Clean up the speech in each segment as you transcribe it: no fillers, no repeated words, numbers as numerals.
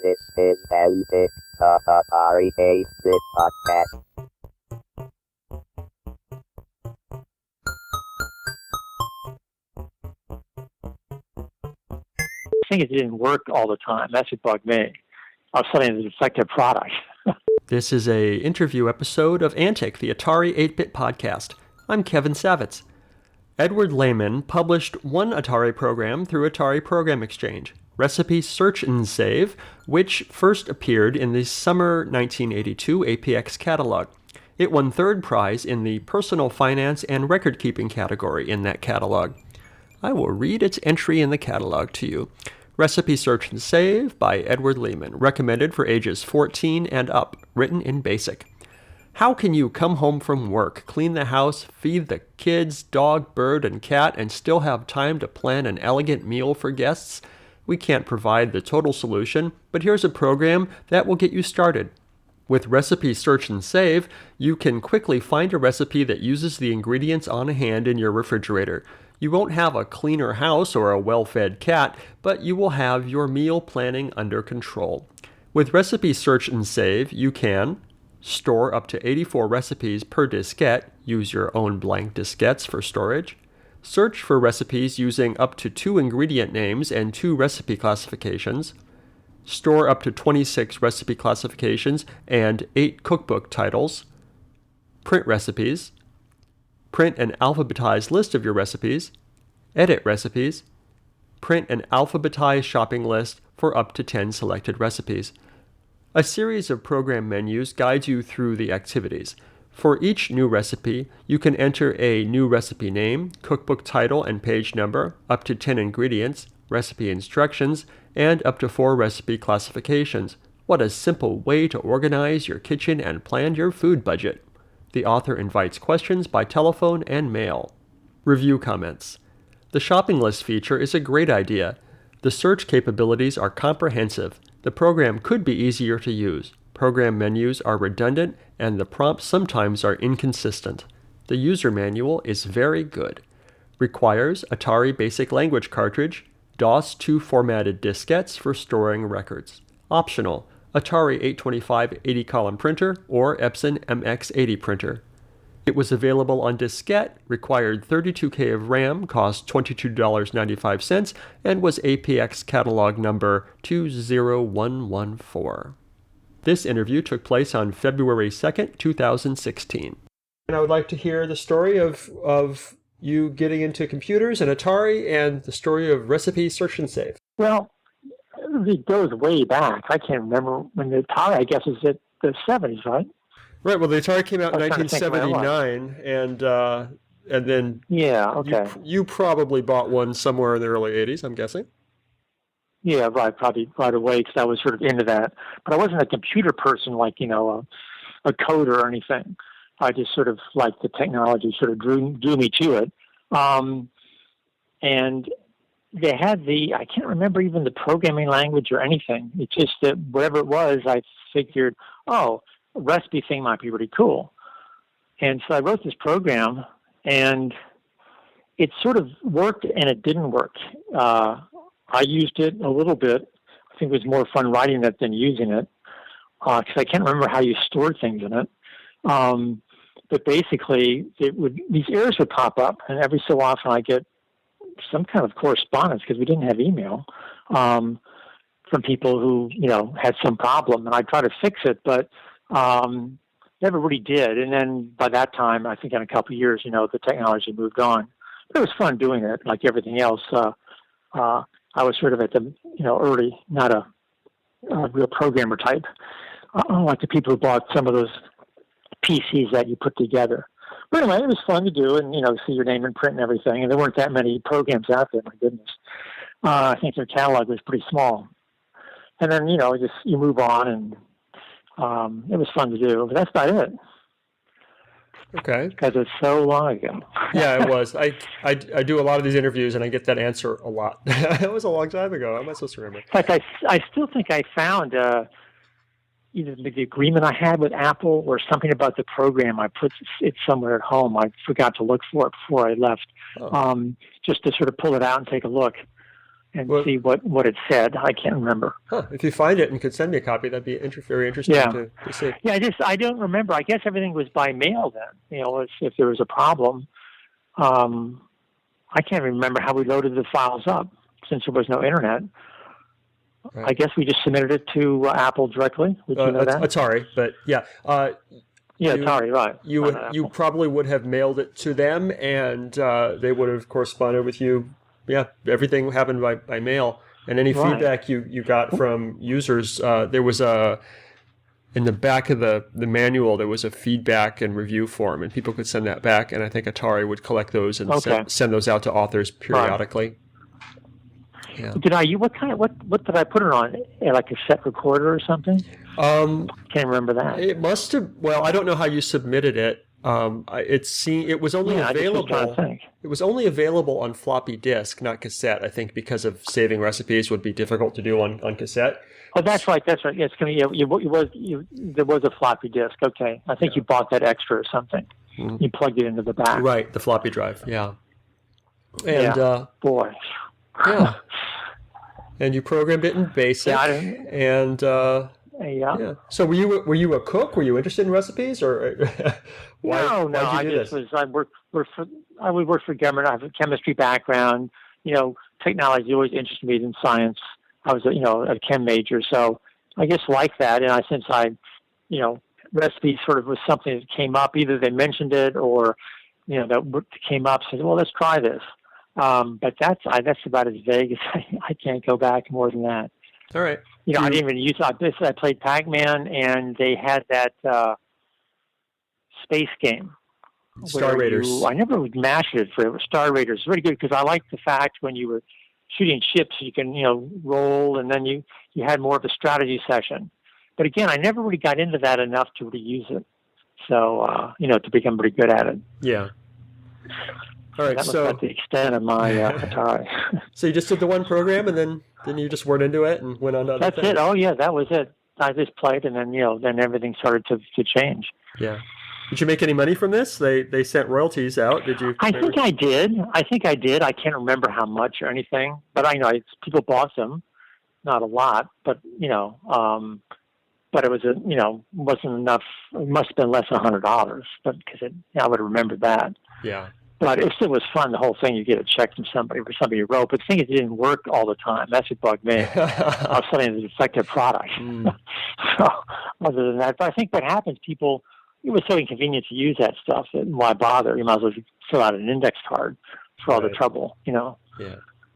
This is Basic, the Atari 8-bit podcast. I think it didn't work all the time. That's what bugged me. I was selling a defective product. This is a interview episode of Antic, the Atari 8-bit podcast. I'm Kevin Savitz. Edward Lehmann published one Atari program through Atari Program Exchange, Recipe Search and Save, which first appeared in the summer 1982 APX catalog. It won third prize in the Personal Finance and Record-Keeping category in that catalog. I will read its entry in the catalog to you. Recipe Search and Save by Edward Lehmann, recommended for ages 14 and up, written in BASIC. How can you come home from work, clean the house, feed the kids, dog, bird, and cat, and still have time to plan an elegant meal for guests? We can't provide the total solution, but here's a program that will get you started. With Recipe Search and Save, you can quickly find a recipe that uses the ingredients on hand in your refrigerator. You won't have a cleaner house or a well-fed cat, but you will have your meal planning under control. With Recipe Search and Save, you can store up to 84 recipes per diskette, use your own blank diskettes for storage, search for recipes using up to 2 ingredient names and 2 recipe classifications, store up to 26 recipe classifications and 8 cookbook titles, print recipes, print an alphabetized list of your recipes, edit recipes, print an alphabetized shopping list for up to 10 selected recipes. A series of program menus guides you through the activities. For each new recipe, you can enter a new recipe name, cookbook title and page number, up to 10 ingredients, recipe instructions, and up to 4 recipe classifications. What a simple way to organize your kitchen and plan your food budget. The author invites questions by telephone and mail. Review comments. The shopping list feature is a great idea. The search capabilities are comprehensive. The program could be easier to use. Program menus are redundant, and the prompts sometimes are inconsistent. The user manual is very good. Requires Atari Basic Language cartridge, DOS-2 formatted diskettes for storing records. Optional, Atari 825 80-column printer or Epson MX80 printer. It was available on diskette, required 32K of RAM, cost $22.95, and was APX catalog number 20114. This interview took place on February 2nd, 2016. And I would like to hear the story of you getting into computers and Atari and the story of Recipe Search and Save. Well, it goes way back. I can't remember when the Atari, I guess, is at the 70s, right? Right. Well, the Atari came out in 1979, and then you probably bought one somewhere in the early 80s, I'm guessing. Yeah, right. Probably right away because I was sort of into that. But I wasn't a computer person like, a coder or anything. I just sort of liked the technology, sort of drew me to it. And they had I can't remember even the programming language or anything. It's just that whatever it was, I figured, a recipe thing might be really cool. And so I wrote this program, and it sort of worked and it didn't work. I used it a little bit. I think it was more fun writing it than using it because I can't remember how you stored things in it. But basically, these errors would pop up, and every so often I get some kind of correspondence because we didn't have email from people who had some problem, and I tried to fix it, but never really did. And then by that time, I think in a couple of years, the technology moved on. But it was fun doing it, like everything else. I was sort of at the early, not a real programmer type, like the people who bought some of those PCs that you put together. But anyway, it was fun to do and, see your name in print and everything. And there weren't that many programs out there, my goodness. I think their catalog was pretty small. And then, just you move on, and it was fun to do. But that's about it. Okay. Because it's so long ago. Yeah, it was. I do a lot of these interviews, and I get that answer a lot. It was a long time ago. How am I supposed to remember? In fact, I still think I found either the agreement I had with Apple or something about the program. I put it somewhere at home. I forgot to look for it before I left, just to sort of pull it out and take a look. and Well, see what it said. I can't remember. If you find it and could send me a copy, that'd be very interesting to see. Yeah, I don't remember. I guess everything was by mail then. If there was a problem. I can't remember how we loaded the files up since there was no internet. Right. I guess we just submitted it to Apple directly. Would you know that? Atari, but yeah. Atari, right. You probably would have mailed it to them, and they would have corresponded with you. Yeah, everything happened by mail. And any feedback you got from users, there was in the back of the manual, there was a feedback and review form, and people could send that back, and I think Atari would collect those and send those out to authors periodically. Right. Yeah. What did I put it on? Like a cassette recorder or something? Can't remember that. It must have. Well, I don't know how you submitted it. It was only available. It was only available on floppy disk, not cassette. I think because of saving recipes would be difficult to do on cassette. Oh, that's right. That's right. Yeah, there was a floppy disk. Okay, I think you bought that extra or something. Mm-hmm. You plugged it into the back. Right, the floppy drive. Yeah. And boy. Yeah. And you programmed it in BASIC. Yeah. So were you a cook? Were you interested in recipes, or No. I would work for government. I have a chemistry background. Technology always interested me in science. I was a chem major, so I just like that. And since recipes sort of was something that came up. Either they mentioned it or that came up. Said, well, let's try this. But that's about as vague as I can't go back more than that. All right. I didn't even use this. I played Pac-Man, and they had that space game. Star Raiders. I never would mash it for Star Raiders. It's really good because I liked the fact when you were shooting ships, you can roll, and then you had more of a strategy session. But again, I never really got into that enough to really use it. So to become pretty good at it. Yeah. All right, that was about the extent of my Atari. So you just did the one program, and then you just weren't into it and went on to other things? That's it. Oh, yeah, that was it. I just played, and then then everything started to change. Yeah. Did you make any money from this? They sent royalties out. Did you? I think I did. I can't remember how much or anything, but I know people bought them. Not a lot, but but it was wasn't enough. It must have been less than $100, but because I would have remembered that. Yeah. But it still was fun, the whole thing. You get a check from somebody for something you wrote. But the thing is, it didn't work all the time. That's what bugged me. I was selling a defective product. So, other than that, but I think what happens, it was so inconvenient to use that stuff that why bother? You might as well fill out an index card for all the trouble, Yeah.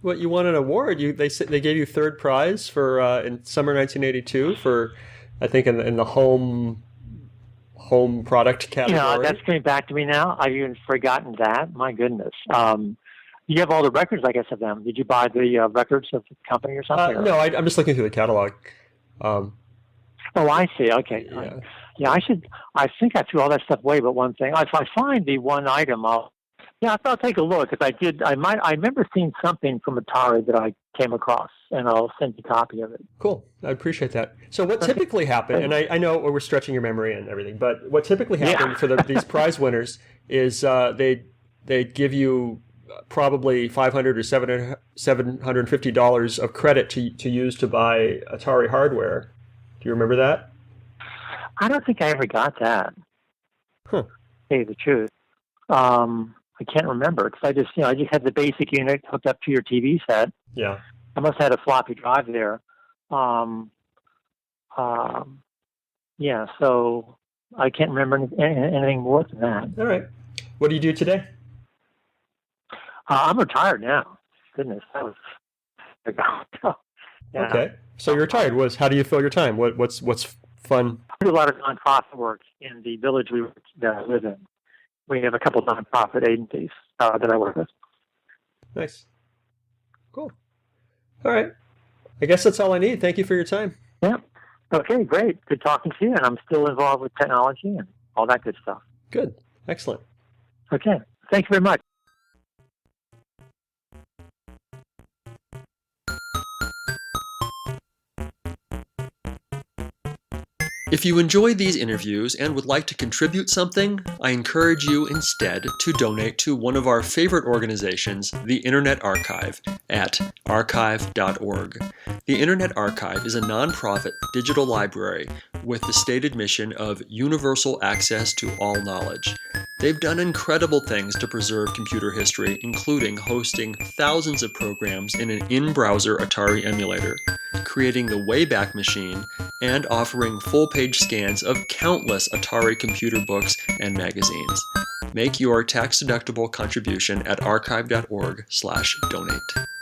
Well, you won an award. They gave you third prize for in summer 1982 for, I think, in the home product category. That's coming back to me now. I've even forgotten that. My goodness. You have all the records, I guess, of them. Did you buy the records of the company or something? No, I'm just looking through the catalog. Oh, I see. Okay. Yeah. I think I threw all that stuff away, but one thing. If I find the one item, I'll take a look. Because I remember seeing something from Atari that I came across, and I'll send you a copy of it. Cool. I appreciate that. So what typically happened, and I know we're stretching your memory and everything, but what typically happened for these prize winners is they'd give you probably $500 or $750 of credit to use to buy Atari hardware. Do you remember that? I don't think I ever got that. Huh. To tell you the truth. I can't remember because I just had the basic unit hooked up to your TV set. Yeah. I must have had a floppy drive there. So I can't remember anything more than that. All right. What do you do today? I'm retired now. Goodness, that was yeah. Okay. So you're retired. How do you fill your time? What's fun? I do a lot of nonprofit work in the village that I live in. We have a couple of nonprofit agencies that I work with. Nice. Cool. All right. I guess that's all I need. Thank you for your time. Yeah. Okay, great. Good talking to you. And I'm still involved with technology and all that good stuff. Good. Excellent. Okay. Thank you very much. If you enjoy these interviews and would like to contribute something, I encourage you instead to donate to one of our favorite organizations, the Internet Archive, at archive.org. The Internet Archive is a nonprofit digital library with the stated mission of universal access to all knowledge. They've done incredible things to preserve computer history, including hosting thousands of programs in an in-browser Atari emulator, creating the Wayback Machine, and offering full-page scans of countless Atari computer books and magazines. Make your tax-deductible contribution at archive.org/donate.